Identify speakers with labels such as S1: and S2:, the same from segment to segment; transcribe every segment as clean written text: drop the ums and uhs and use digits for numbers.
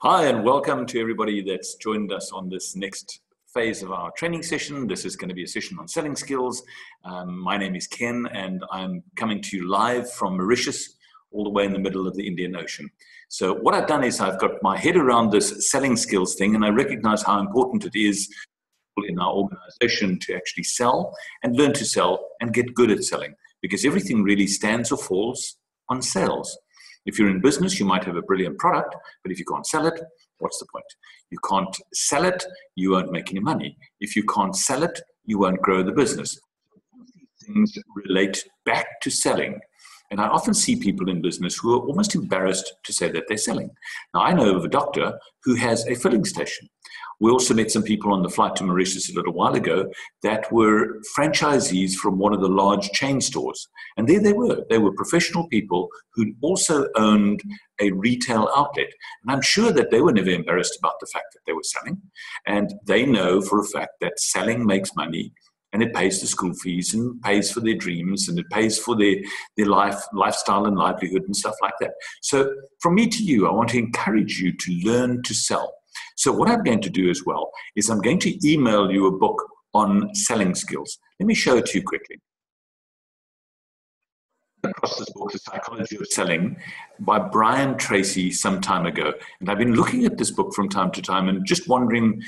S1: Hi, and welcome to everybody that's joined us on this next phase of our training session. This is going to be a session on selling skills. My name is Ken, and I'm coming to you live from Mauritius, all the way in the middle of the Indian Ocean. So what I've done is I've got my head around this selling skills thing, and I recognize how important it is in our organization to actually sell and learn to sell and get good at selling, because everything really stands or falls on sales. If you're in business, you might have a brilliant product, but if you can't sell it, what's the point? You can't sell it, you won't make any money. If you can't sell it, you won't grow the business. All of these things relate back to selling. And I often see people in business who are almost embarrassed to say that they're selling. Now, I know of a doctor who has a filling station. We also met some people on the flight to Mauritius a little while ago that were franchisees from one of the large chain stores. And there they were. They were professional people who also owned a retail outlet. And I'm sure that they were never embarrassed about the fact that they were selling. And they know for a fact that selling makes money, and it pays the school fees and pays for their dreams, and it pays for their lifestyle and livelihood and stuff like that. So from me to you, I want to encourage you to learn to sell. So what I'm going to do as well is I'm going to email you a book on selling skills. Let me show it to you quickly. Across this book, The Psychology of Selling, by Brian Tracy some time ago. And I've been looking at this book from time to time and just wondering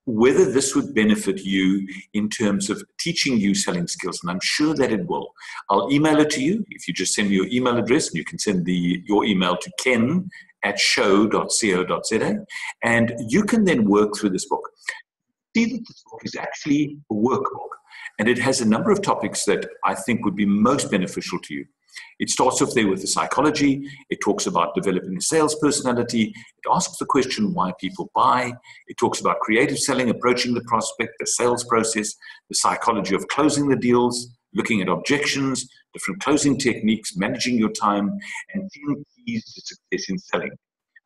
S1: whether this would benefit you in terms of teaching you selling skills, and I'm sure that it will. I'll email it to you. If you just send me your email address, and you can send your email to ken@show.co.za, and you can then work through this book. See that this book is actually a workbook, and it has a number of topics that I think would be most beneficial to you. It starts off there with the psychology. It talks about developing a sales personality. It asks the question why people buy. It talks about creative selling, approaching the prospect, the sales process, the psychology of closing the deals, looking at objections, different closing techniques, managing your time, and 10 keys to success in selling.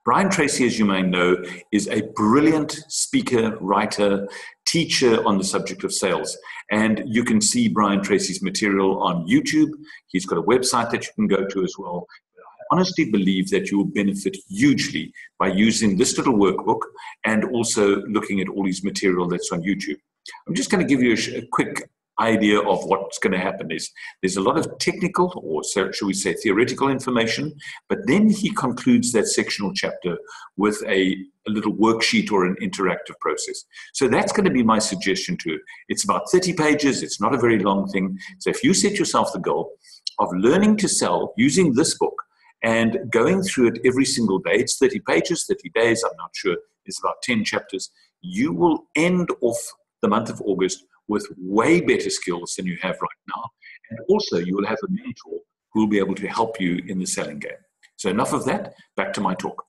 S1: Brian Tracy, as you may know, is a brilliant speaker, writer, teacher on the subject of sales. And you can see Brian Tracy's material on YouTube. He's got a website that you can go to as well. But I honestly believe that you will benefit hugely by using this little workbook and also looking at all his material that's on YouTube. I'm just going to give you a quick idea of what's going to happen. There's a lot of technical, or shall we say theoretical information, but then he concludes that sectional chapter with a little worksheet or an interactive process. So that's going to be my suggestion to you. It's about 30 pages. It's not a very long thing. So if you set yourself the goal of learning to sell using this book and going through it every single day, it's 30 pages, 30 days, I'm not sure, it's about 10 chapters, you will end off the month of August with way better skills than you have right now. And also you will have a mentor who will be able to help you in the selling game. So enough of that, back to my talk.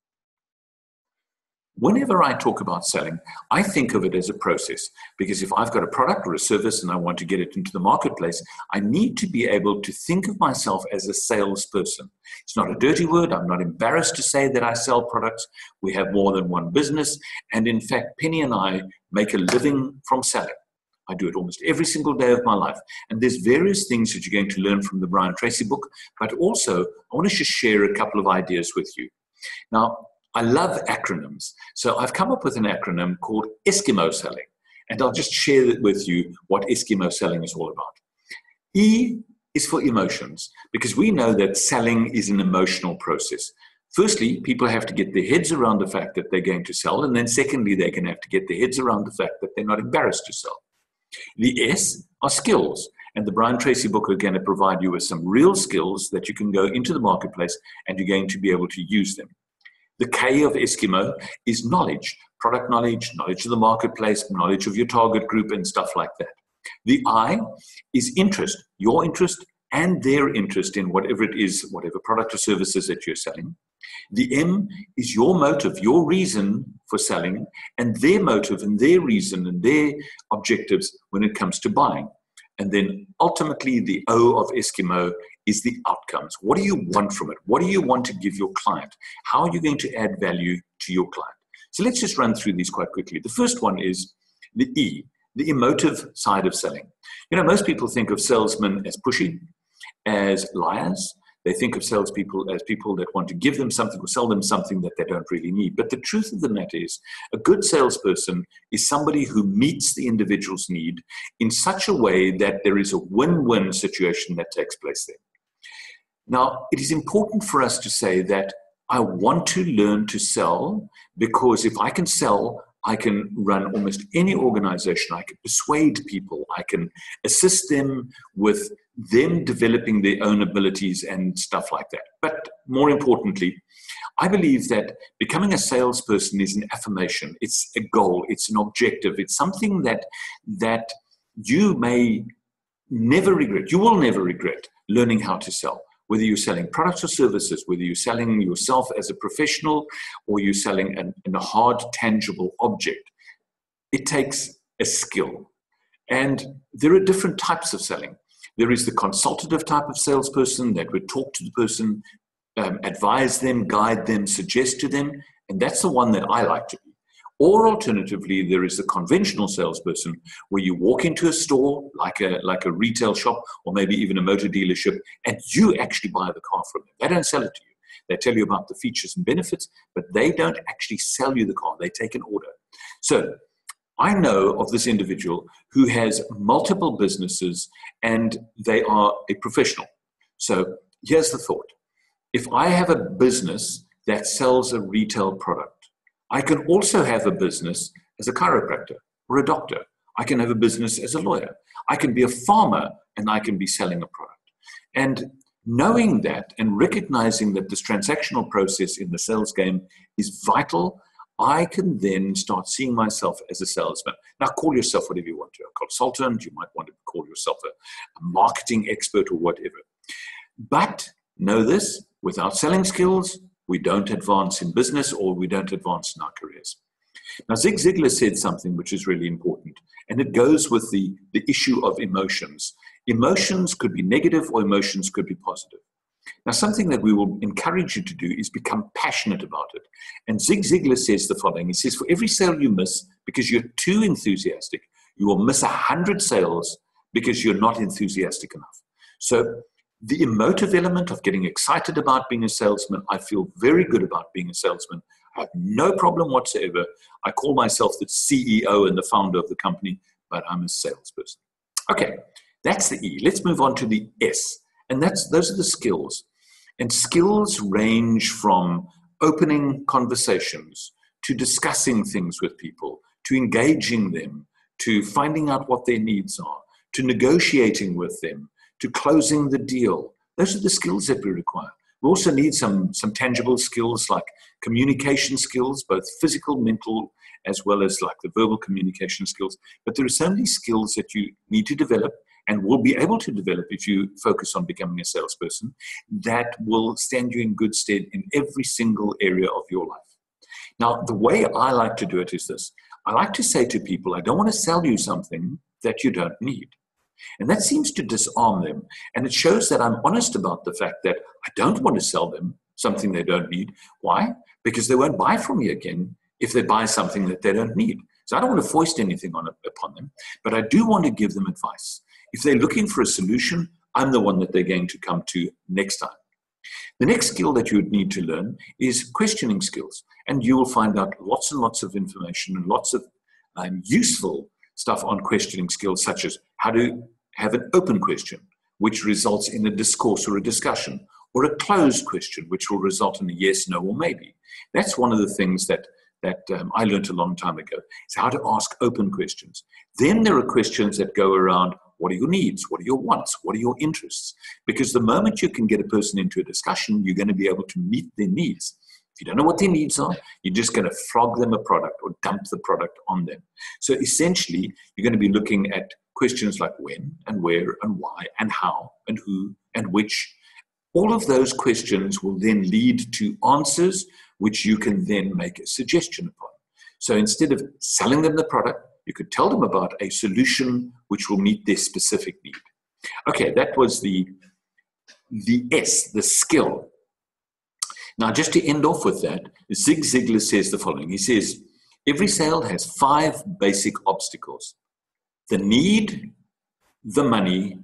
S1: Whenever I talk about selling, I think of it as a process, because if I've got a product or a service and I want to get it into the marketplace, I need to be able to think of myself as a salesperson. It's not a dirty word. I'm not embarrassed to say that I sell products. We have more than one business. And in fact, Penny and I make a living from selling. I do it almost every single day of my life. And there's various things that you're going to learn from the Brian Tracy book, but also I want to just share a couple of ideas with you. Now, I love acronyms. So I've come up with an acronym called Eskimo Selling, and I'll just share it with you what Eskimo Selling is all about. E is for emotions, because we know that selling is an emotional process. Firstly, people have to get their heads around the fact that they're going to sell, and then secondly, they're going to have to get their heads around the fact that they're not embarrassed to sell. The S are skills, and the Brian Tracy book are going to provide you with some real skills that you can go into the marketplace and you're going to be able to use them. The K of Eskimo is knowledge, product knowledge, knowledge of the marketplace, knowledge of your target group and stuff like that. The I is interest, your interest and their interest in whatever it is, whatever product or services that you're selling. The M is your motive, your reason for selling, and their motive and their reason and their objectives when it comes to buying. And then ultimately the O of Eskimo is the outcomes. What do you want from it? What do you want to give your client? How are you going to add value to your client? So let's just run through these quite quickly. The first one is the E, the emotive side of selling. You know, most people think of salesmen as pushy, as liars. They think of salespeople as people that want to give them something or sell them something that they don't really need. But the truth of the matter is, a good salesperson is somebody who meets the individual's need in such a way that there is a win-win situation that takes place there. Now, it is important for us to say that I want to learn to sell, because if I can sell, I can run almost any organization. I can persuade people. I can assist them with them developing their own abilities and stuff like that. But more importantly, I believe that becoming a salesperson is an affirmation. It's a goal. It's an objective. It's something that you may never regret. You will never regret learning how to sell. Whether you're selling products or services, whether you're selling yourself as a professional or you're selling a hard, tangible object, it takes a skill. And there are different types of selling. There is the consultative type of salesperson that would talk to the person, advise them, guide them, suggest to them, and that's the one that I like to be. Or alternatively, there is the conventional salesperson where you walk into a store, like a retail shop, or maybe even a motor dealership, and you actually buy the car from them. They don't sell it to you. They tell you about the features and benefits, but they don't actually sell you the car. They take an order. So I know of this individual who has multiple businesses and they are a professional. So here's the thought. If I have a business that sells a retail product, I can also have a business as a chiropractor or a doctor. I can have a business as a lawyer. I can be a farmer and I can be selling a product. And knowing that and recognizing that this transactional process in the sales game is vital, I can then start seeing myself as a salesman. Now, call yourself whatever you want to, a consultant, you might want to call yourself a marketing expert or whatever. But know this, without selling skills, we don't advance in business or we don't advance in our careers. Now, Zig Ziglar said something which is really important, and it goes with the issue of emotions. Emotions could be negative or emotions could be positive. Now, something that we will encourage you to do is become passionate about it. And Zig Ziglar says the following. He says, for every sale you miss because you're too enthusiastic, you will miss 100 sales because you're not enthusiastic enough. So the emotive element of getting excited about being a salesman, I feel very good about being a salesman. I have no problem whatsoever. I call myself the CEO and the founder of the company, but I'm a salesperson. Okay, that's the E. Let's move on to the S. And those are the skills. And skills range from opening conversations to discussing things with people, to engaging them, to finding out what their needs are, to negotiating with them, to closing the deal. Those are the skills that we require. We also need some tangible skills like communication skills, both physical, mental, as well as like the verbal communication skills. But there are so many skills that you need to develop and will be able to develop if you focus on becoming a salesperson that will stand you in good stead in every single area of your life. Now, the way I like to do it is this. I like to say to people, I don't want to sell you something that you don't need. And that seems to disarm them. And it shows that I'm honest about the fact that I don't want to sell them something they don't need. Why? Because they won't buy from me again if they buy something that they don't need. So I don't want to foist anything upon them, but I do want to give them advice. If they're looking for a solution, I'm the one that they're going to come to next time. The next skill that you would need to learn is questioning skills. And you will find out lots and lots of information and lots of useful stuff on questioning skills, such as how to have an open question, which results in a discourse or a discussion, or a closed question, which will result in a yes, no, or maybe. That's one of the things that I learned a long time ago, is how to ask open questions. Then there are questions that go around, what are your needs? What are your wants? What are your interests? Because the moment you can get a person into a discussion, you're going to be able to meet their needs. If you don't know what their needs are, you're just going to flog them a product or dump the product on them. So essentially, you're going to be looking at questions like when and where and why and how and who and which. All of those questions will then lead to answers which you can then make a suggestion upon. So instead of selling them the product, you could tell them about a solution which will meet their specific need. Okay, that was the S, the skill. Now, just to end off with that, Zig Ziglar says the following. He says, every sale has 5 basic obstacles: the need, the money,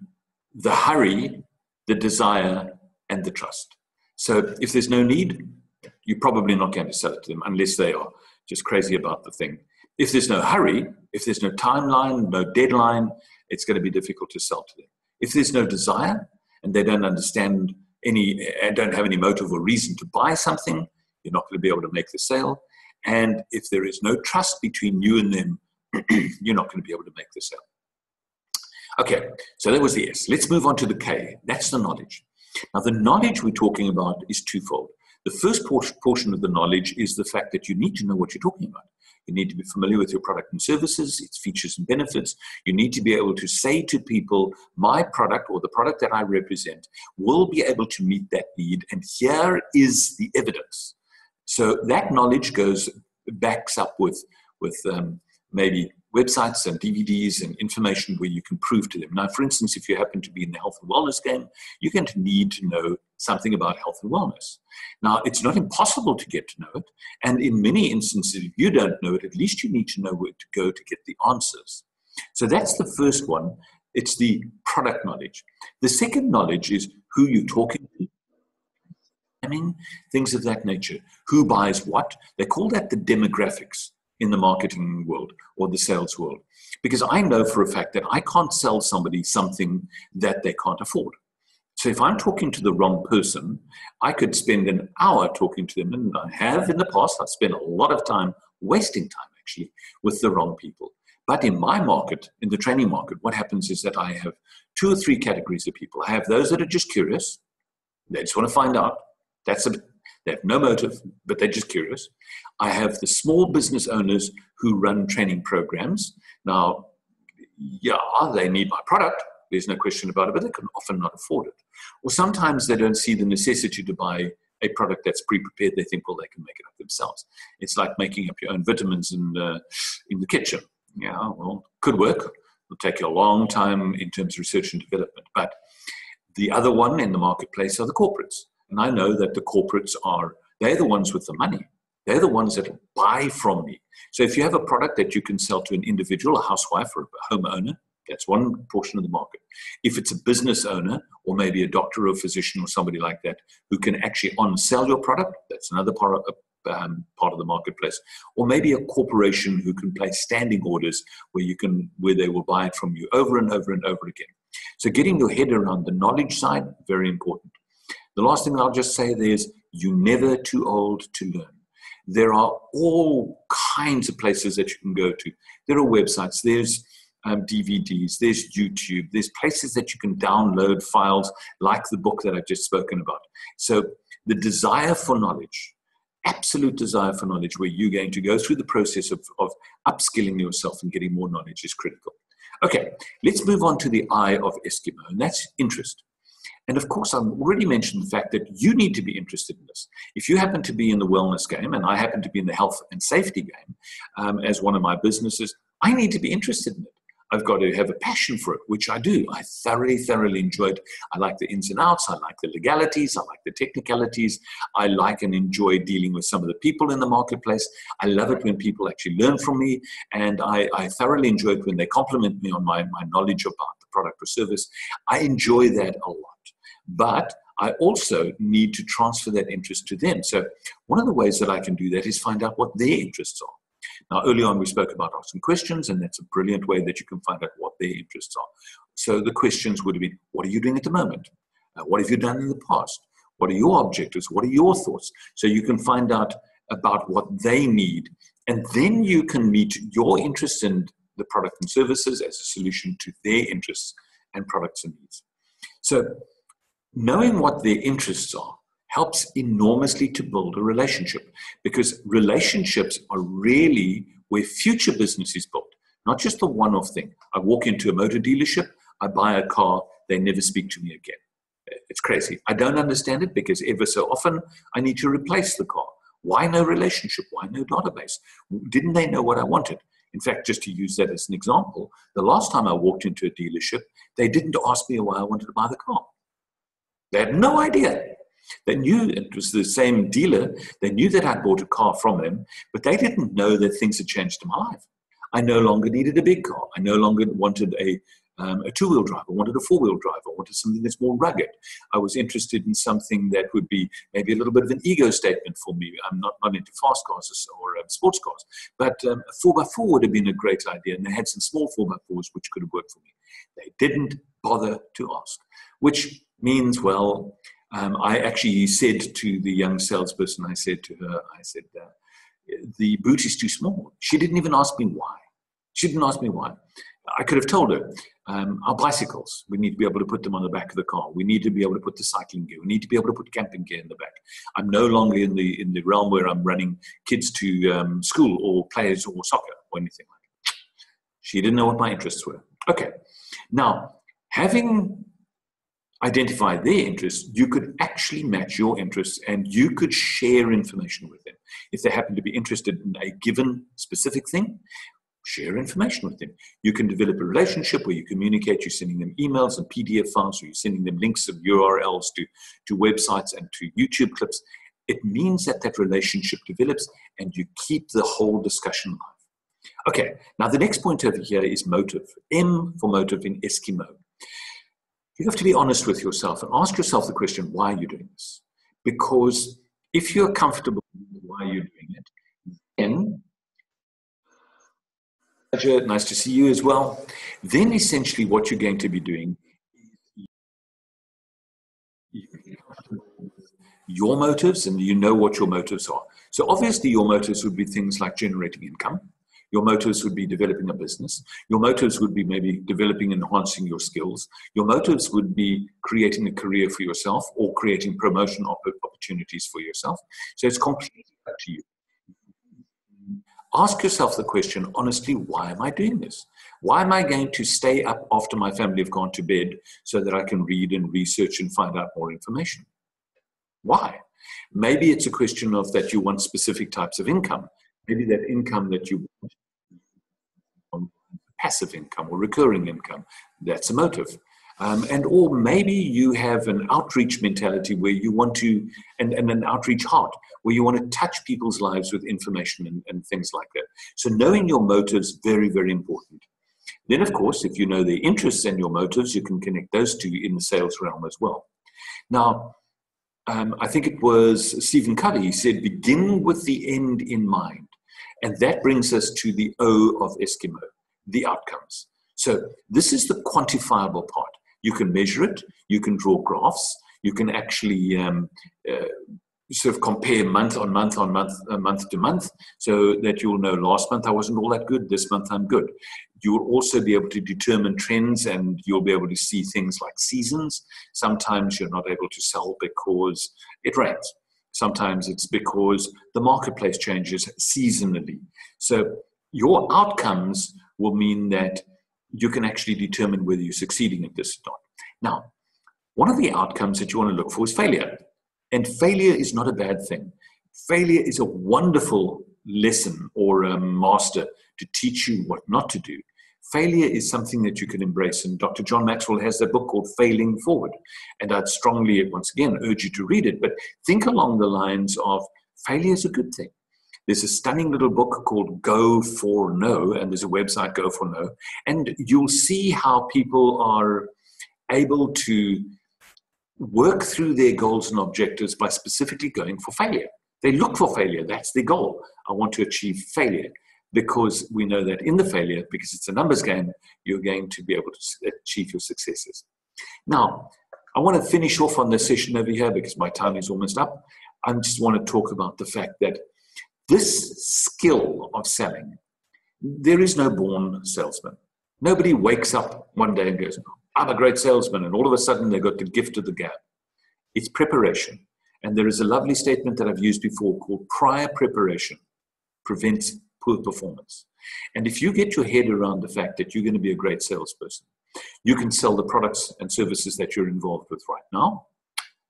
S1: the hurry, the desire, and the trust. So if there's no need, you're probably not going to sell it to them unless they are just crazy about the thing. If there's no hurry, if there's no timeline, no deadline, it's going to be difficult to sell to them. If there's no desire and they don't understand and don't have any motive or reason to buy something, you're not going to be able to make the sale. And if there is no trust between you and them, you're not going to be able to make the sale. Okay, so that was the S. Let's move on to the K. That's the knowledge. Now, the knowledge we're talking about is twofold. The first portion of the knowledge is the fact that you need to know what you're talking about. You need to be familiar with your product and services, its features and benefits. You need to be able to say to people, my product or the product that I represent will be able to meet that need, and here is the evidence. So that knowledge backs up with maybe websites and DVDs and information where you can prove to them. Now, for instance, if you happen to be in the health and wellness game, you're going to need to know something about health and wellness. Now, it's not impossible to get to know it. And in many instances, if you don't know it, at least you need to know where to go to get the answers. So that's the first one. It's the product knowledge. The second knowledge is who you're talking to. Things of that nature. Who buys what? They call that the demographics in the marketing world or the sales world. Because I know for a fact that I can't sell somebody something that they can't afford. So if I'm talking to the wrong person, I could spend an hour talking to them, and I have in the past. I've spent a lot of time, wasting time actually, with the wrong people. But in my market, in the training market, what happens is that I have 2 or 3 categories of people. I have those that are just curious. They just want to find out. They have no motive, but they're just curious. I have the small business owners who run training programs. Now, yeah, they need my product. There's no question about it, but they can often not afford it. Or sometimes they don't see the necessity to buy a product that's pre-prepared. They think, well, they can make it up themselves. It's like making up your own vitamins in the kitchen. Yeah, well, could work. It'll take you a long time in terms of research and development. But the other one in the marketplace are the corporates. And I know that the corporates they're the ones with the money. They're the ones that will buy from me. So if you have a product that you can sell to an individual, a housewife or a homeowner, that's one portion of the market. If it's a business owner or maybe a doctor or a physician or somebody like that who can actually on-sell your product, that's another part of the marketplace. Or maybe a corporation who can place standing orders where they will buy it from you over and over and over again. So getting your head around the knowledge side, very important. The last thing I'll just say there is you're never too old to learn. There are all kinds of places that you can go to. There are websites, there's DVDs, there's YouTube, there's places that you can download files like the book that I've just spoken about. So the desire for knowledge, absolute desire for knowledge, where you're going to go through the process of upskilling yourself and getting more knowledge is critical. Okay, let's move on to the I of Eskimo, and that's interest. And of course, I've already mentioned the fact that you need to be interested in this. If you happen to be in the wellness game, and I happen to be in the health and safety game as one of my businesses, I need to be interested in it. I've got to have a passion for it, which I do. I thoroughly enjoy it. I like the ins and outs. I like the legalities. I like the technicalities. I like and enjoy dealing with some of the people in the marketplace. I love it when people actually learn from me. And I thoroughly enjoy it when they compliment me on my knowledge about the product or service. I enjoy that a lot. But I also need to transfer that interest to them. So one of the ways that I can do that is find out what their interests are. Now, early on, we spoke about asking questions, and that's a brilliant way that you can find out what their interests are. So the questions would be, what are you doing at the moment? What have you done in the past? What are your objectives? What are your thoughts? So you can find out about what they need, and then you can meet your interests in the product and services as a solution to their interests and products and needs. So knowing what their interests are helps enormously to build a relationship, because relationships are really where future business is built, not just the one-off thing. I walk into a motor dealership, I buy a car, they never speak to me again. It's crazy. I don't understand it, because ever so often I need to replace the car. Why no relationship? Why no database? Didn't they know what I wanted? In fact, just to use that as an example, the last time I walked into a dealership, they didn't ask me why I wanted to buy the car. They had no idea. They knew it was the same dealer. They knew that I'd bought a car from them, but they didn't know that things had changed in my life. I no longer needed a big car. I no longer wanted a a two-wheel drive. I wanted a four-wheel drive. I wanted something that's more rugged. I was interested in something that would be maybe a little bit of an ego statement for me. I'm not into fast cars or sports cars, but a 4x4 would have been a great idea, and they had some small 4x4s which could have worked for me. They didn't bother to ask, which means, well, I actually said to the young salesperson, I said to her, the boot is too small. She didn't even ask me why. She didn't ask me why. I could have told her, our bicycles, we need to be able to put them on the back of the car. We need to be able to put the cycling gear. We need to be able to put camping gear in the back. I'm no longer in the realm where I'm running kids to school or plays or soccer or anything like that. She didn't know what my interests were. Okay. Now, having identified their interests, you could actually match your interests and you could share information with them. If they happen to be interested in a given specific thing, share information with them. You can develop a relationship where you communicate, you're sending them emails and PDF files, or you're sending them links and URLs to websites and to YouTube clips. It means that that relationship develops and you keep the whole discussion live. Okay, now the next point over here is motive. M for motive in Eskimo. You have to be honest with yourself and ask yourself the question, why are you doing this? Because if you're comfortable with why you're doing it, then nice to see you as well. Then essentially what you're going to be doing is your motives, and you know what your motives are. So obviously your motives would be things like generating income. Your motives would be developing a business. Your motives would be maybe developing and enhancing your skills. Your motives would be creating a career for yourself or creating promotion opportunities for yourself. So it's completely up to you. Ask yourself the question, honestly, why am I doing this? Why am I going to stay up after my family have gone to bed so that I can read and research and find out more information? Why? Maybe it's a question of that you want specific types of income. Maybe that income that you want, passive income or recurring income, that's a motive. Or maybe you have an outreach mentality where you want to, and an outreach heart, where you want to touch people's lives with information and things like that. So knowing your motives, very, very important. Then, of course, if you know their interests and your motives, you can connect those two in the sales realm as well. Now, I think it was Stephen Covey, he said, begin with the end in mind. And that brings us to the O of Eskimo, the outcomes. So this is the quantifiable part. You can measure it, you can draw graphs, you can actually sort of compare month to month, so that you'll know last month I wasn't all that good, this month I'm good. You will also be able to determine trends, and you'll be able to see things like seasons. Sometimes you're not able to sell because it rains. Sometimes it's because the marketplace changes seasonally. So your outcomes will mean that you can actually determine whether you're succeeding at this or not. Now, one of the outcomes that you want to look for is failure. And failure is not a bad thing. Failure is a wonderful lesson or a master to teach you what not to do. Failure is something that you can embrace. And Dr. John Maxwell has a book called Failing Forward. And I'd strongly, once again, urge you to read it. But think along the lines of failure is a good thing. There's a stunning little book called Go for No, and there's a website, Go for No. And you'll see how people are able to work through their goals and objectives by specifically going for failure. They look for failure. That's their goal. I want to achieve failure, because we know that in the failure, because it's a numbers game, you're going to be able to achieve your successes. Now, I want to finish off on this session over here because my time is almost up. I just want to talk about the fact that this skill of selling, there is no born salesman. Nobody wakes up one day and goes, I'm a great salesman, and all of a sudden they got the gift of the gab. It's preparation. And there is a lovely statement that I've used before called prior preparation prevents poor performance. And if you get your head around the fact that you're going to be a great salesperson, you can sell the products and services that you're involved with right now,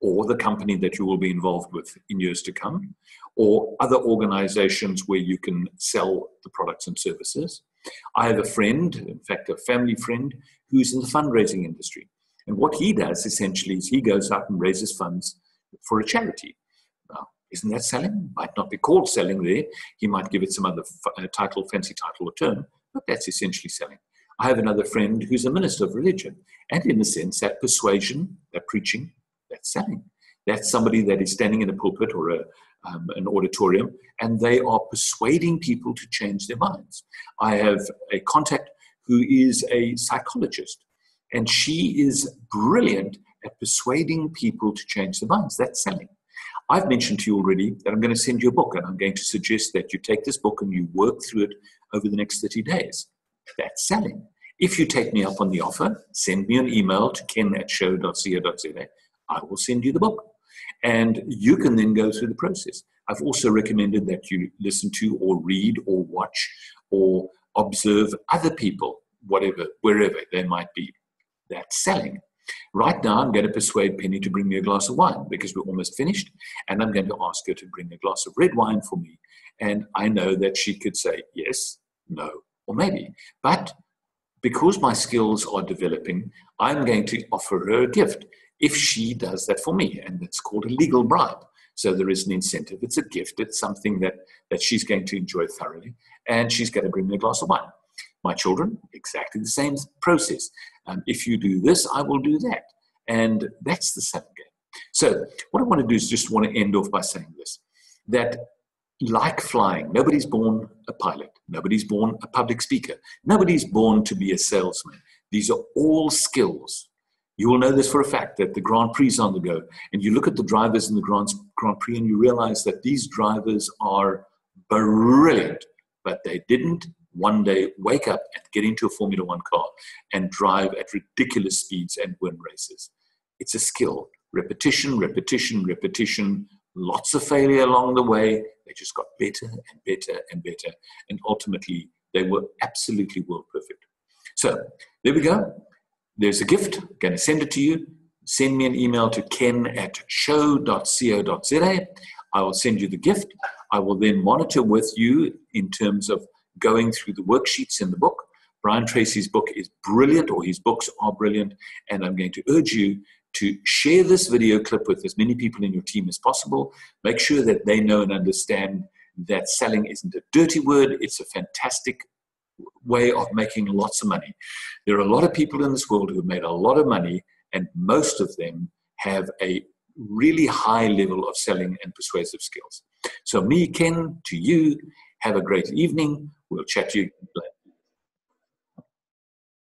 S1: or the company that you will be involved with in years to come, or other organizations where you can sell the products and services. I have a friend, in fact, a family friend, who's in the fundraising industry. And what he does essentially is he goes out and raises funds for a charity. Now, isn't that selling? Might not be called selling there. He might give it some other title, fancy title or term, but that's essentially selling. I have another friend who's a minister of religion. And in a sense, that persuasion, that preaching, that's selling. That's somebody that is standing in a pulpit or an auditorium, and they are persuading people to change their minds. I have a contact who is a psychologist, and she is brilliant at persuading people to change their minds. That's selling. I've mentioned to you already that I'm going to send you a book, and I'm going to suggest that you take this book and you work through it over the next 30 days. That's selling. If you take me up on the offer, send me an email to ken@show.co.za. I will send you the book. And you can then go through the process. I've also recommended that you listen to or read or watch or observe other people, whatever, wherever they might be. That's selling. Right now, I'm going to persuade Penny to bring me a glass of wine because we're almost finished. And I'm going to ask her to bring a glass of red wine for me. And I know that she could say yes, no, or maybe. But because my skills are developing, I'm going to offer her a gift if she does that for me. And it's called a legal bribe. So there is an incentive. It's a gift. It's something that she's going to enjoy thoroughly. And she's going to bring me a glass of wine. My children, exactly the same process. If you do this, I will do that. And that's the selling game. So what I want to do is just want to end off by saying this, that like flying, nobody's born a pilot. Nobody's born a public speaker. Nobody's born to be a salesman. These are all skills. You will know this for a fact, that the Grand Prix is on the go. And you look at the drivers in the Grand Prix and you realize that these drivers are brilliant, but they didn't one day wake up and get into a Formula One car and drive at ridiculous speeds and win races. It's a skill. Repetition, repetition, repetition, lots of failure along the way. They just got better and better and better. And ultimately, they were absolutely world perfect. So there we go. There's a gift. I'm going to send it to you. Send me an email to ken@show.co.za. I will send you the gift. I will then monitor with you in terms of going through the worksheets in the book. Brian Tracy's book is brilliant, or his books are brilliant, and I'm going to urge you to share this video clip with as many people in your team as possible. Make sure that they know and understand that selling isn't a dirty word. It's a fantastic way of making lots of money. There are a lot of people in this world who have made a lot of money, and most of them have a really high level of selling and persuasive skills. So me, Ken, to you, have a great evening. We'll chat to you later.